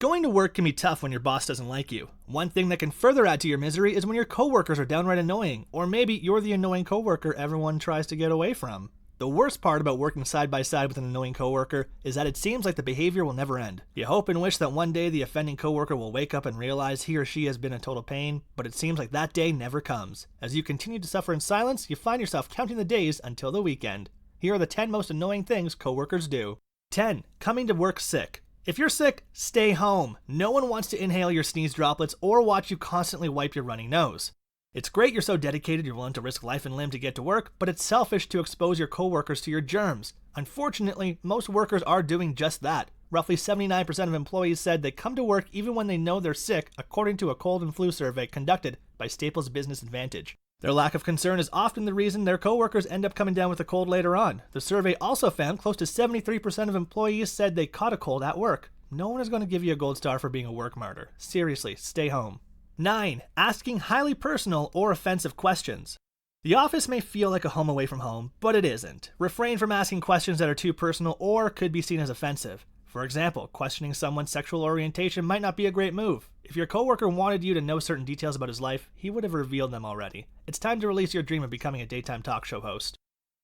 Going to work can be tough when your boss doesn't like you. One thing that can further add to your misery is when your coworkers are downright annoying, or maybe you're the annoying coworker everyone tries to get away from. The worst part about working side by side with an annoying coworker is that it seems like the behavior will never end. You hope and wish that one day the offending coworker will wake up and realize he or she has been a total pain, but it seems like that day never comes. As you continue to suffer in silence, you find yourself counting the days until the weekend. Here are the 10 most annoying things coworkers do. 10. Coming to work sick. If you're sick, stay home. No one wants to inhale your sneeze droplets or watch you constantly wipe your runny nose. It's great you're so dedicated you're willing to risk life and limb to get to work, but it's selfish to expose your coworkers to your germs. Unfortunately, most workers are doing just that. Roughly 79% of employees said they come to work even when they know they're sick, according to a cold and flu survey conducted by Staples Business Advantage. Their lack of concern is often the reason their coworkers end up coming down with a cold later on. The survey also found close to 73% of employees said they caught a cold at work. No one is going to give you a gold star for being a work martyr. Seriously, stay home. 9. Asking highly personal or offensive questions. The office may feel like a home away from home, but it isn't. Refrain from asking questions that are too personal or could be seen as offensive. For example, questioning someone's sexual orientation might not be a great move. If your coworker wanted you to know certain details about his life, he would have revealed them already. It's time to release your dream of becoming a daytime talk show host.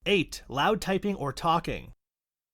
8. Loud typing or talking.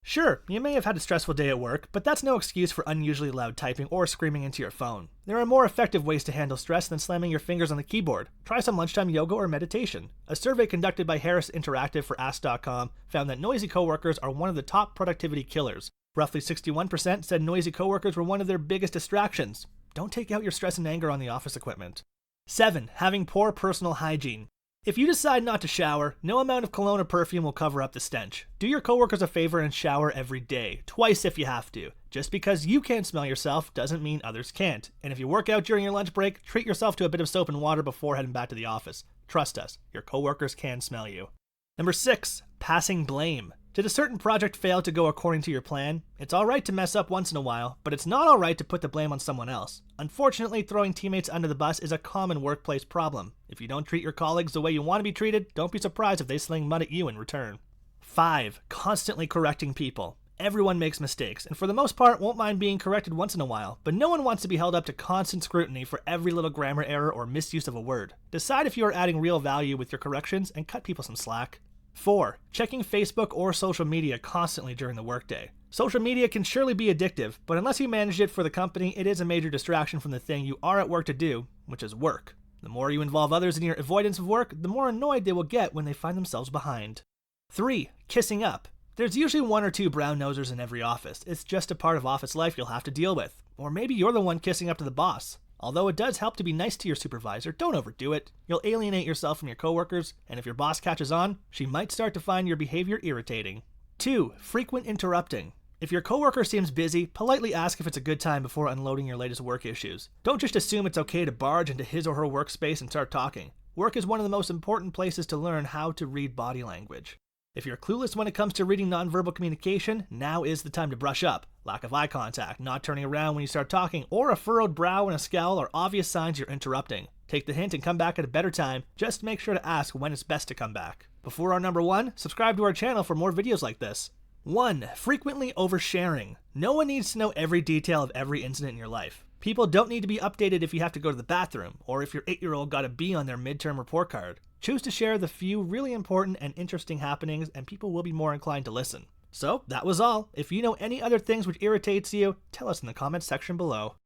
Sure, you may have had a stressful day at work, but that's no excuse for unusually loud typing or screaming into your phone. There are more effective ways to handle stress than slamming your fingers on the keyboard. Try some lunchtime yoga or meditation. A survey conducted by Harris Interactive for Ask.com found that noisy coworkers are one of the top productivity killers. Roughly 61% said noisy coworkers were one of their biggest distractions. Don't take out your stress and anger on the office equipment. 7. Having poor personal hygiene. If you decide not to shower, no amount of cologne or perfume will cover up the stench. Do your coworkers a favor and shower every day, twice if you have to. Just because you can't smell yourself doesn't mean others can't. And if you work out during your lunch break, treat yourself to a bit of soap and water before heading back to the office. Trust us, your coworkers can smell you. Number 6. Passing blame. Did a certain project fail to go according to your plan? It's alright to mess up once in a while, but it's not alright to put the blame on someone else. Unfortunately, throwing teammates under the bus is a common workplace problem. If you don't treat your colleagues the way you want to be treated, don't be surprised if they sling mud at you in return. 5. Constantly correcting people. Everyone makes mistakes, and for the most part won't mind being corrected once in a while, but no one wants to be held up to constant scrutiny for every little grammar error or misuse of a word. Decide if you are adding real value with your corrections and cut people some slack. 4. Checking Facebook or social media constantly during the workday. Social media can surely be addictive, but unless you manage it for the company, it is a major distraction from the thing you are at work to do, which is work. The more you involve others in your avoidance of work, the more annoyed they will get when they find themselves behind. 3. Kissing up. There's usually one or two brown nosers in every office. It's just a part of office life you'll have to deal with. Or maybe you're the one kissing up to the boss. Although it does help to be nice to your supervisor, don't overdo it. You'll alienate yourself from your coworkers, and if your boss catches on, she might start to find your behavior irritating. 2. Frequent interrupting. If your coworker seems busy, politely ask if it's a good time before unloading your latest work issues. Don't just assume it's okay to barge into his or her workspace and start talking. Work is one of the most important places to learn how to read body language. If you're clueless when it comes to reading nonverbal communication, now is the time to brush up. Lack of eye contact, not turning around when you start talking, or a furrowed brow and a scowl are obvious signs you're interrupting. Take the hint and come back at a better time. Just make sure to ask when it's best to come back. Before our number 1, subscribe to our channel for more videos like this. 1. Frequently oversharing. No one needs to know every detail of every incident in your life. People don't need to be updated if you have to go to the bathroom, or if your 8-year-old got a B on their midterm report card. Choose to share the few really important and interesting happenings, and people will be more inclined to listen. So, that was all. If you know any other things which irritates you, tell us in the comments section below.